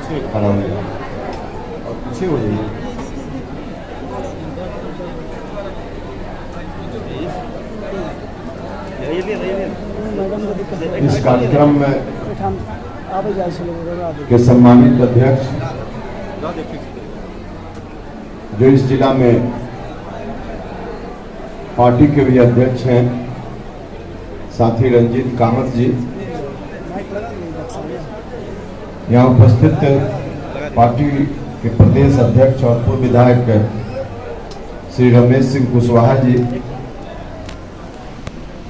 खड़ा हो जाए और पीछे हो जाइए। इस कार्यक्रम में के सम्मानित अध्यक्ष जो इस जिला में पार्टी के भी अध्यक्ष हैं, साथी रंजीत कामत जी, यहाँ उपस्थित पार्टी के प्रदेश अध्यक्ष और पूर्व विधायक श्री रमेश सिंह कुशवाहा जी,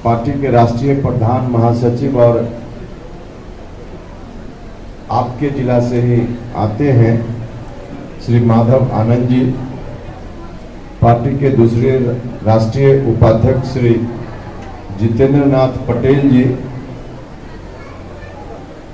पार्टी के राष्ट्रीय प्रधान महासचिव और आपके जिला से ही आते हैं श्री माधव आनंद जी, पार्टी के दूसरे राष्ट्रीय उपाध्यक्ष श्री जितेंद्र नाथ पटेल जी,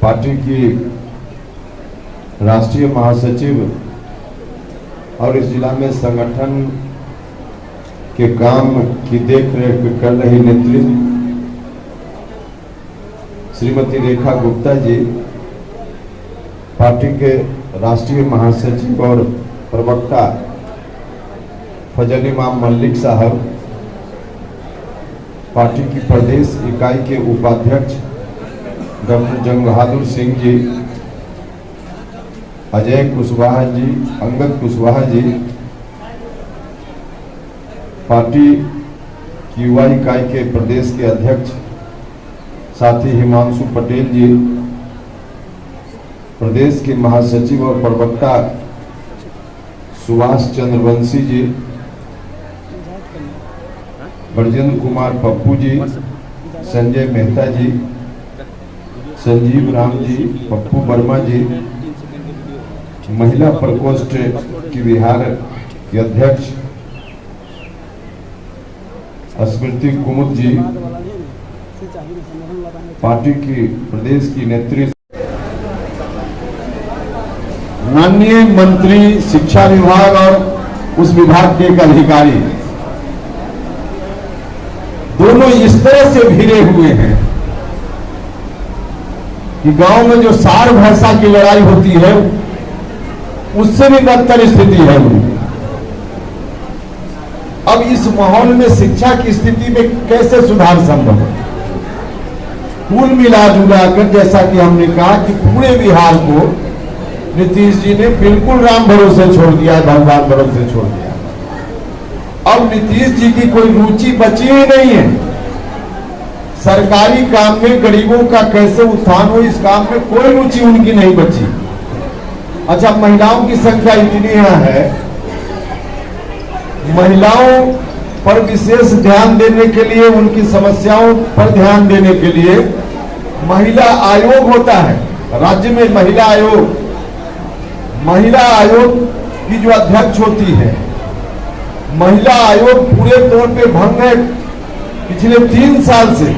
पार्टी की राष्ट्रीय महासचिव और इस जिला में संगठन के काम की देखरेख कर रही नेत्री श्रीमती रेखा गुप्ता जी, पार्टी के राष्ट्रीय महासचिव और प्रवक्ता फजल इमाम मल्लिक साहब, पार्टी की प्रदेश इकाई के उपाध्यक्ष डॉक्टर जंग बहादुर सिंह जी, अजय कुशवाहा जी, अंगद कुशवाहा जी, पार्टी की युवा इकाई के प्रदेश के अध्यक्ष साथी हिमांशु पटेल जी, प्रदेश के महासचिव और प्रवक्ता सुभाष चंद्र वंशी जी, ब्रजेंद्र कुमार पप्पू जी, संजय मेहता जी, संजीव राम जी, पप्पू वर्मा जी, महिला प्रकोष्ठ की बिहार के अध्यक्ष स्मृति कुमुद जी, पार्टी की प्रदेश की नेत्री माननीय मंत्री शिक्षा विभाग और उस विभाग के एक अधिकारी दोनों इस तरह से भिड़े हुए हैं कि गांव में जो सार भाषा की लड़ाई होती है उससे भी बदतर स्थिति है उनकी। अब इस माहौल में शिक्षा की स्थिति में कैसे सुधार संभव है? कुल मिला जुला कर जैसा कि हमने कहा कि पूरे बिहार को नीतीश जी ने बिल्कुल राम भरोसे छोड़ दिया, भगवान भरोसे छोड़ दिया। अब नीतीश जी की कोई रुचि बची ही नहीं है। सरकारी काम में गरीबों का कैसे उत्थान हो, इस काम में कोई रुचि उनकी नहीं बची। अच्छा, महिलाओं की संख्या इतनी यहाँ है, महिलाओं पर विशेष ध्यान देने के लिए, उनकी समस्याओं पर ध्यान देने के लिए महिला आयोग होता है राज्य में। महिला आयोग की जो अध्यक्ष होती है, महिला आयोग पूरे तौर पे भंग है। पिछले 3 साल से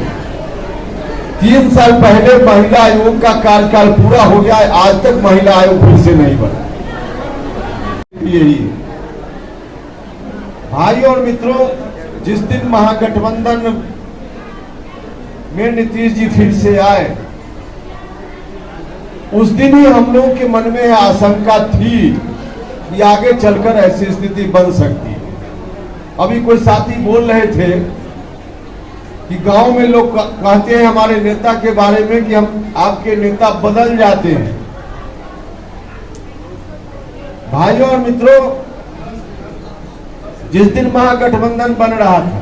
3 साल पहले महिला आयोग का कार्यकाल पूरा हो गया है, आज तक महिला आयोग फिर से नहीं बना। यही भाई और मित्रों, जिस दिन महागठबंधन में नीतीश जी फिर से आए, उस दिन ही हम लोगों के मन में आशंका थी कि आगे चलकर ऐसी स्थिति बन सकती है। अभी कोई साथी बोल रहे थे कि गांव में लोग कहते हैं हमारे नेता के बारे में कि हम आपके नेता बदल जाते हैं। भाइयों और मित्रों, जिस दिन महागठबंधन बन रहा था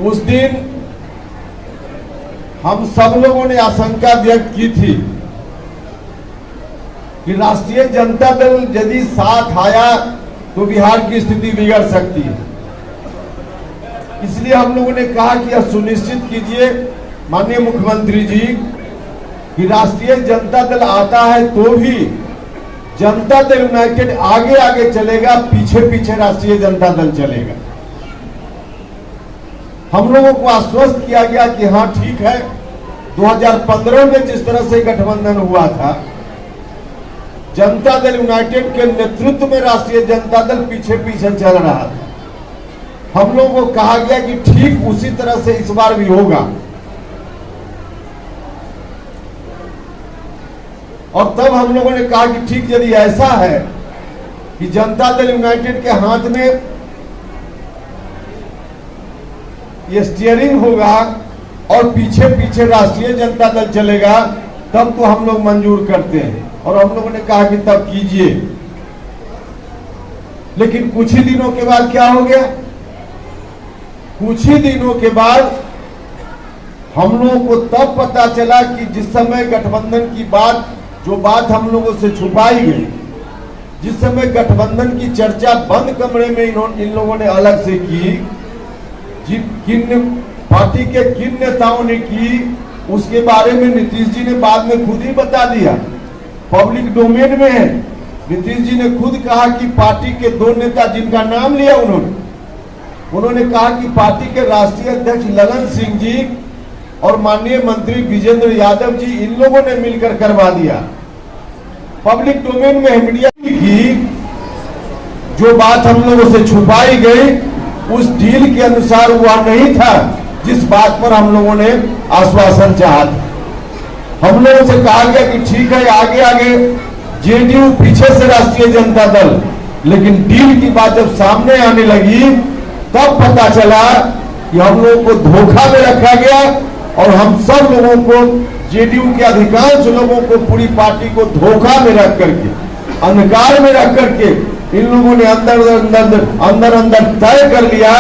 उस दिन हम सब लोगों ने आशंका व्यक्त की थी कि राष्ट्रीय जनता दल यदि साथ आया तो बिहार की स्थिति बिगड़ सकती है। इसलिए हम लोगों ने कहा कि यह सुनिश्चित कीजिए माननीय मुख्यमंत्री जी कि राष्ट्रीय जनता दल आता है तो भी जनता दल यूनाइटेड आगे आगे चलेगा, पीछे पीछे राष्ट्रीय जनता दल चलेगा। हम लोगों को आश्वस्त किया गया कि हाँ ठीक है, 2015 में जिस तरह से गठबंधन हुआ था, जनता दल यूनाइटेड के नेतृत्व में राष्ट्रीय जनता दल पीछे पीछे चल रहा था। हम लोगों को कहा गया कि ठीक उसी तरह से इस बार भी होगा। और तब हम लोगों ने कहा कि ठीक, यदि ऐसा है कि जनता दल यूनाइटेड के हाथ में ये स्टीयरिंग होगा और पीछे पीछे राष्ट्रीय जनता दल चलेगा, तब तो हम लोग मंजूर करते हैं। और हम लोगों ने कहा कि तब कीजिए। लेकिन कुछ ही दिनों के बाद क्या हो गया? कुछ ही दिनों के बाद हम लोगों को तब पता चला कि जिस समय गठबंधन की बात, जो बात हम लोगों से छुपाई गई, जिस समय गठबंधन की चर्चा बंद कमरे में इन लोगों ने अलग से की, किन पार्टी के किन नेताओं ने की, उसके बारे में नीतीश जी ने बाद में खुद ही बता दिया, पब्लिक डोमेन में है। नीतीश जी ने खुद कहा कि पार्टी के दो नेता जिनका नाम लिया उन्होंने कहा कि पार्टी के राष्ट्रीय अध्यक्ष ललन सिंह जी और माननीय मंत्री विजेंद्र यादव जी, इन लोगों ने मिलकर करवा दिया। पब्लिक डोमेन में है। मीडिया की जो बात हम लोगों से छुपाई गई, उस डील के अनुसार वह नहीं था जिस बात पर हम लोगों ने आश्वासन चाहा था। हम लोगों से कहा गया कि ठीक है, आगे आगे जेडीयू, पीछे से राष्ट्रीय जनता दल, लेकिन डील की बात जब सामने आने लगी तब पता चला कि हम लोगों को धोखा में रखा गया और हम सब लोगों को, जेडीयू के अधिकांश लोगों को, पूरी पार्टी को धोखा में रख करके, अंधकार में रख करके इन लोगों ने अंदर अंदर तय कर लिया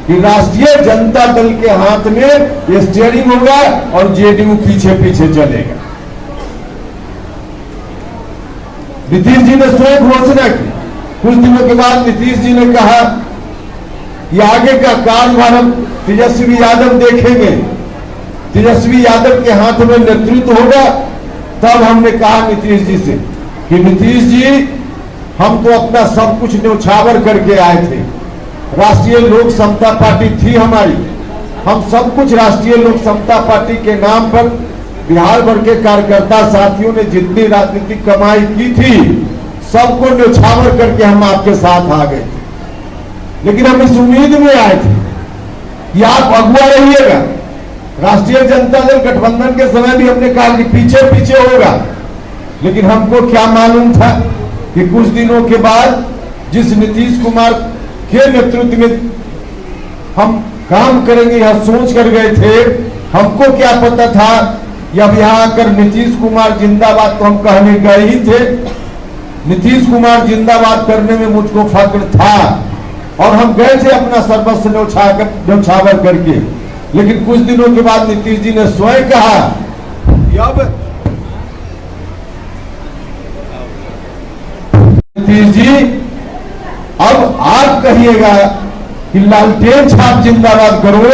कि राष्ट्रीय जनता दल के हाथ में ये स्टीयरिंग होगा और जेडीयू पीछे पीछे चलेगा। नीतीश जी ने स्वयं घोषणा की। कुछ दिनों के बाद नीतीश जी ने कहा कि आगे का कार्यभार हम तेजस्वी यादव देखेंगे, तेजस्वी यादव के हाथ में नेतृत्व होगा। तब हमने कहा नीतीश जी से कि नीतीश जी, हम तो अपना सब कुछ न्यौछावर करके आए थे, राष्ट्रीय लोक समता पार्टी थी हमारी, हम सब कुछ राष्ट्रीय लोक समता पार्टी के नाम पर बिहार भर के कार्यकर्ता साथियों ने जितनी राजनीतिक कमाई की थी, सबको न्यौछावर करके हम आपके साथ आ गए। लेकिन हम इस उम्मीद में आए थे कि आप अगुवा रहिएगा। राष्ट्रीय जनता दल गठबंधन के समय भी हमने कहा कि पीछे पीछे होगा, लेकिन हमको क्या मालूम था कि कुछ दिनों के बाद जिस नीतीश कुमार के नेतृत्व में हम काम करेंगे, यह सोच कर गए थे, हमको क्या पता था कि अब यहाँ आकर नीतीश कुमार जिंदाबाद तो हम कहने गए ही थे। नीतीश कुमार जिंदाबाद करने में मुझको फक्र था और हम गए थे अपना सर्वस्व न्यौछावर करके। लेकिन कुछ दिनों के बाद नीतीश जी ने स्वयं कहा कि अब नीतीश जी, अब आप कहिएगा कि लालटेन छाप जिंदाबाद करो,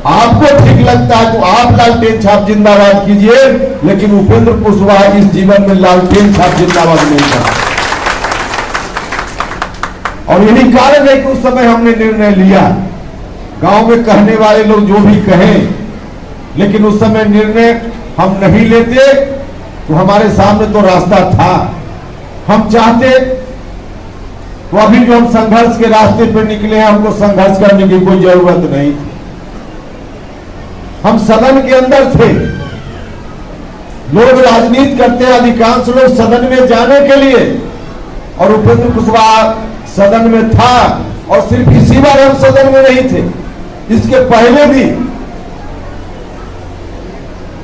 आपको ठीक लगता है तो आप लालटेन छाप जिंदाबाद कीजिए, लेकिन उपेंद्र कुशवाहा इस जीवन में लालटेन छाप जिंदाबाद नहीं करता। और यही कारण है कि उस समय हमने निर्णय लिया। गांव में कहने वाले लोग जो भी कहें, लेकिन उस समय निर्णय हम नहीं लेते तो हमारे सामने तो रास्ता था। हम चाहते तो अभी जो हम संघर्ष के रास्ते पर निकले हैं, हमको संघर्ष करने की कोई जरूरत नहीं थी। हम सदन के अंदर थे। लोग राजनीति करते हैं, अधिकांश लोग सदन में जाने के लिए, और उपेंद्र कुशवाहा सदन में था। और सिर्फ इसी बार हम सदन में नहीं थे, इसके पहले भी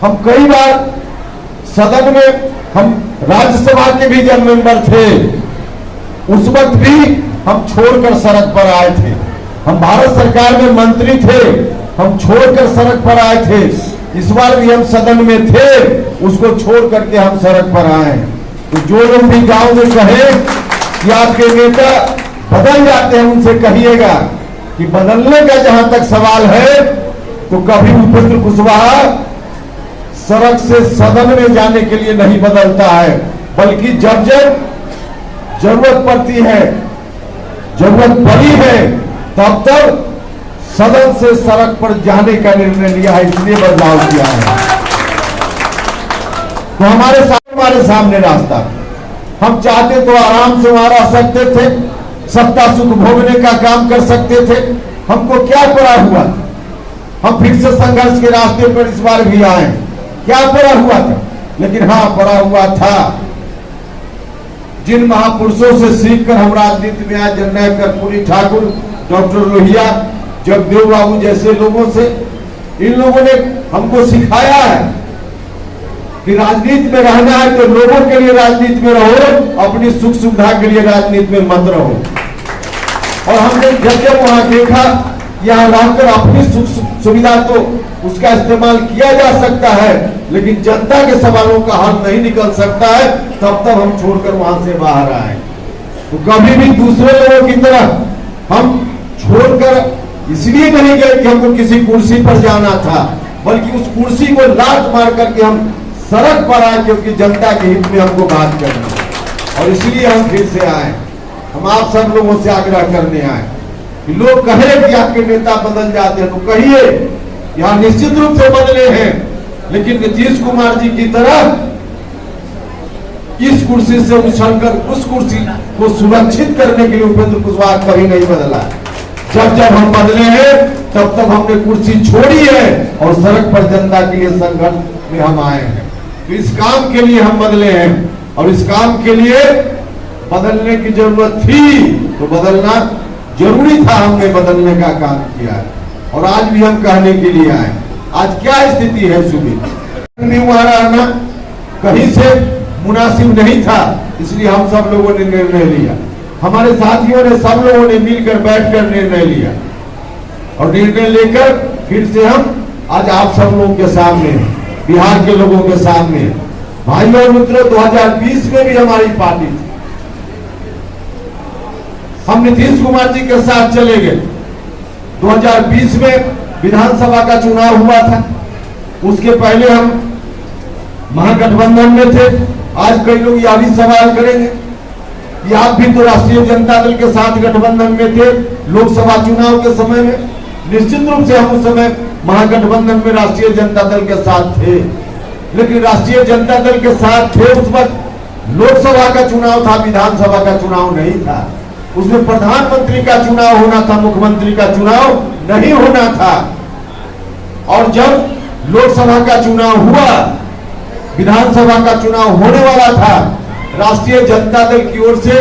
हम कई बार सदन में, हम राज्यसभा के भी जब मेंबर थे, उस वक्त भी हम छोड़कर सड़क पर आए थे। हम भारत सरकार में मंत्री थे, हम छोड़कर सड़क पर आए थे। इस बार भी हम सदन में थे, उसको छोड़ करके हम सड़क पर आए। तो जो लोग भी गांव में कहे कि आपके नेता बदल जाते हैं, उनसे कहिएगा कि बदलने का जहां तक सवाल है तो कभी उपेंद्र कुशवाहा सड़क से सदन में जाने के लिए नहीं बदलता है, बल्कि जब जब जरूरत पड़ती है, जरूरत पड़ी है, तब तक सदन से सड़क पर जाने का निर्णय लिया है, इसलिए बदलाव किया है। तो हमारे सामने रास्ता, हम चाहते तो आराम से वहां रह सकते थे, सत्ता सुख भोगने का काम कर सकते थे। हमको क्या पड़ा हुआ था? हम फिर से संघर्ष के रास्ते पर इस बार भी आए, क्या पड़ा हुआ था? लेकिन हाँ, बड़ा हुआ था। जिन महापुरुषों से सीखकर हम राजनीति में आए, जननायक कर्पूरी ठाकुर, डॉक्टर लोहिया, जगदेव बाबू जैसे लोगों से, इन लोगों ने हमको सिखाया है कि राजनीति में रहना है तो लोगों के लिए राजनीति में रहो, अपनी सुख सुविधा के लिए राजनीति में मत रहो। और हमने जब वहां देखा, यहाँ रहकर अपनी सुख सुविधा तो उसका इस्तेमाल किया जा सकता है, लेकिन जनता के सवालों का हल नहीं निकल सकता है, तब हम छोड़कर वहां से बाहर आए। तो कभी भी दूसरे लोगों की तरह हम छोड़कर इसलिए नहीं गए कि हमको किसी कुर्सी पर जाना था, बल्कि उस कुर्सी को लात मार करके हम सड़क पर आए, क्योंकि जनता के हित में हमको बात करना। और इसलिए हम फिर से आए। हम आप सब लोगों से आग्रह करने आए कि लोग कहे कि आपके नेता बदल जाते हैं, तो कहिए, यहाँ निश्चित रूप से बदले हैं, लेकिन नीतीश कुमार जी की तरह इस कुर्सी से उछलकर उस कुर्सी को सुरक्षित करने के लिए उपेंद्र कुशवाहा कभी नहीं बदला। जब जब हम बदले हैं, तब तब हमने कुर्सी छोड़ी है और सड़क पर जनता के लिए संघर्ष में हम आए हैं। तो इस काम के लिए हम बदले हैं, और इस काम के लिए बदलने की जरूरत थी, तो बदलना जरूरी था। हमने बदलने का काम किया है, और आज भी हम कहने के लिए आए। आज क्या स्थिति है सुबह में, वहां रहना कहीं से मुनासिब नहीं था, इसलिए हम सब लोगों ने निर्णय लिया। हमारे साथियों ने, सब लोगों ने मिलकर बैठकर निर्णय लिया, और निर्णय लेकर फिर से हम आज आप सब लोगों के सामने, बिहार के लोगों के सामने। भाइयों और मित्रों, 2020 में भी हमारी पार्टी थी, हम नीतीश कुमार जी के साथ चले गए। 2020 में विधानसभा का चुनाव हुआ था, उसके पहले हम महागठबंधन में थे। आज कई लोग यह भी सवाल करेंगे कि आप भी तो राष्ट्रीय जनता दल के साथ गठबंधन में थे लोकसभा चुनाव के समय में। निश्चित रूप से हम उस समय महागठबंधन में राष्ट्रीय जनता दल के साथ थे, लेकिन राष्ट्रीय जनता दल के साथ थे उस वक्त लोकसभा का चुनाव था, विधानसभा का चुनाव नहीं था। उसमें प्रधानमंत्री का चुनाव होना था, मुख्यमंत्री का चुनाव नहीं होना था। और जब लोकसभा का चुनाव हुआ, विधानसभा का चुनाव होने वाला था, राष्ट्रीय जनता दल की ओर से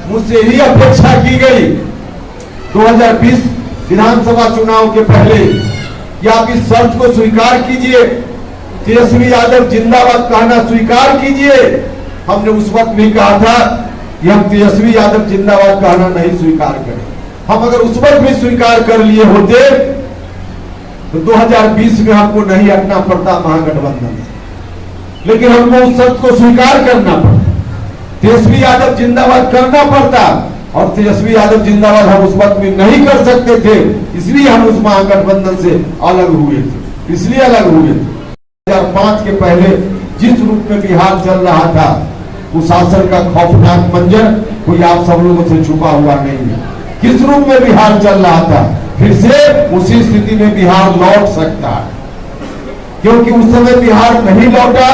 मुझसे ही अपेक्षा की गई 2020 विधानसभा चुनाव के पहले कि आप इस शर्त को स्वीकार कीजिए, तेजस्वी यादव जिंदाबाद कहना स्वीकार कीजिए। हमने उस वक्त भी कहा था कि हम तेजस्वी यादव जिंदाबाद कहना नहीं स्वीकार करें। हम अगर उस वक्त भी स्वीकार कर लिए होते तो 2020 में हमको नहीं हटना पड़ता महागठबंधन से, लेकिन हमको उस शर्त को स्वीकार करना पड़ता, तेजस्वी यादव जिंदाबाद करना पड़ता। और तेजस्वी यादव जिंदाबाद हम उस वक्त में नहीं कर सकते थे, इसलिए हम उस महागठबंधन से अलग हुए थे। इसलिए अलग हुए थे 2005 के पहले जिस रूप में बिहार चल रहा था, उस शासन का खौफनाक मंजर कोई आप सब लोगों से छुपा हुआ नहीं है। किस रूप में बिहार चल रहा था, फिर से उसी स्थिति में बिहार लौट सकता है, क्योंकि उस समय बिहार नहीं लौटा।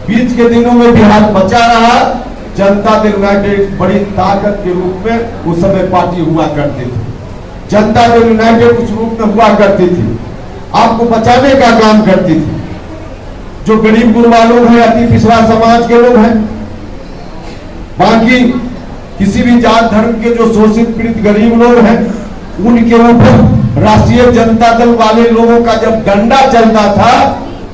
बीच के दिनों में बिहार बचा रहा। जनता दल यूनाइटेड बड़ी ताकत के रूप में उस समय पार्टी हुआ करती थी, जनता दल यूनाइटेड उस रूप में हुआ करती थी, आपको बचाने का काम करती थी। जो गरीब गुरबा लोग हैं, अति पिछड़ा समाज के लोग हैं, बाकी किसी भी जात धर्म के जो शोषित पीड़ित गरीब लोग हैं, उनके ऊपर राष्ट्रीय जनता दल वाले लोगों का जब डंडा चलता था,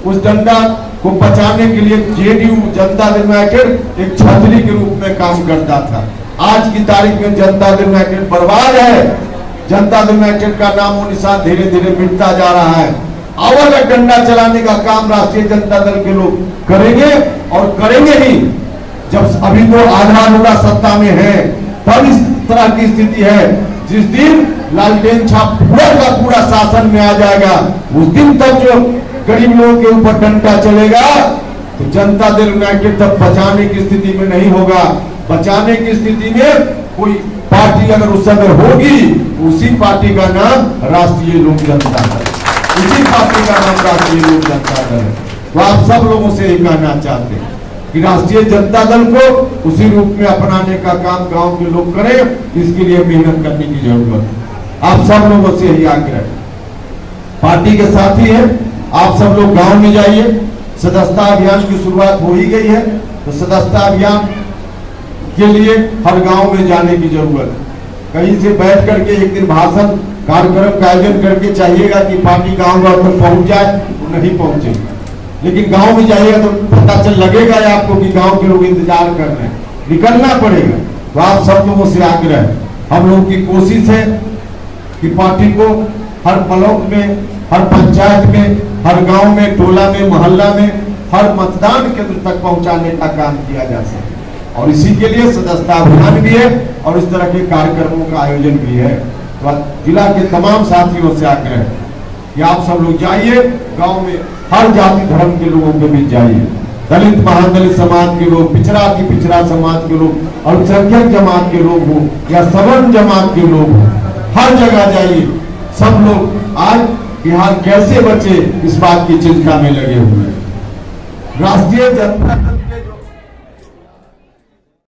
उस डंडा को बचाने के लिए जेडीयू जनता दल यूनाइटेड एक छतरी के रूप में काम करता था। आज की तारीख में जनता दल यूनाइटेड बर्बाद है। जनता दल यूनाइटेड का नामो निशान धीरे धीरे मिटता जा रहा है। अवल डंडा चलाने का काम राष्ट्रीय जनता दल के लोग करेंगे, और करेंगे ही। जब अभी तो आधा अधूरा सत्ता में है, तब इस तरह की स्थिति है। जिस दिन लालटेन छाप पूरा का पूरा शासन में आ जाएगा, उस दिन तक जो गरीब लोगों के ऊपर डंडा चलेगा, तो जनता दल यूनाइटेड तब बचाने की स्थिति में नहीं होगा। बचाने की स्थिति में कोई पार्टी अगर उस समय होगी, उसी पार्टी का नाम राष्ट्रीय लोक जनता दल, उसी पार्टी का नाम राष्ट्रीय लोक जनता दल है। तो आप सब लोगों से यही कहना चाहते हैं कि राष्ट्रीय जनता दल को उसी रूप में अपनाने का काम गांव के लोग करें, इसके लिए मेहनत करने की जरूरत है। आप सब लोगों से यही आग्रह, पार्टी के साथी हैं, आप सब लोग गांव में जाइए, सदस्यता अभियान की शुरुआत हो ही गई है। तो सदस्यता अभियान के लिए हर गांव में जाने की जरूरत है। कहीं से बैठ करके एक दिन भाषण कार्यक्रम का आयोजन करके चाहिएगा कि पार्टी गांव गांव तक पहुंच जाए, तो नहीं पहुंचेगा। लेकिन गांव में जाइएगा तो पता चल लगेगा आपको कि गांव के लोग इंतजार कर रहे हैं, निकलना पड़ेगा। तो आप सब लोगों से आग्रह है, हम लोगों की कोशिश है कि पार्टी को हर ब्लॉक में, हर पंचायत में, हर गांव में, टोला में, मोहल्ला में, हर मतदान केंद्र तक पहुंचाने का काम किया जा सके। और इसी के लिए सदस्यता अभियान भी है और इस तरह के कार्यक्रमों का आयोजन भी है। तो जिला के तमाम साथियों से आग्रह है कि आप सब लोग जाइए गांव में, हर जाति धर्म के लोगों के बीच जाइए। दलित महादलित समाज के लोग, पिछड़ा की पिछड़ा समाज के लोग, अल्पसंख्यक जमात के लोग हो या सवर्ण जमात के लोग हो, हर जगह जाइए। सब लोग आज बिहार कैसे बचे इस बात की चिंता में लगे हुए हैं। राष्ट्रीय जनता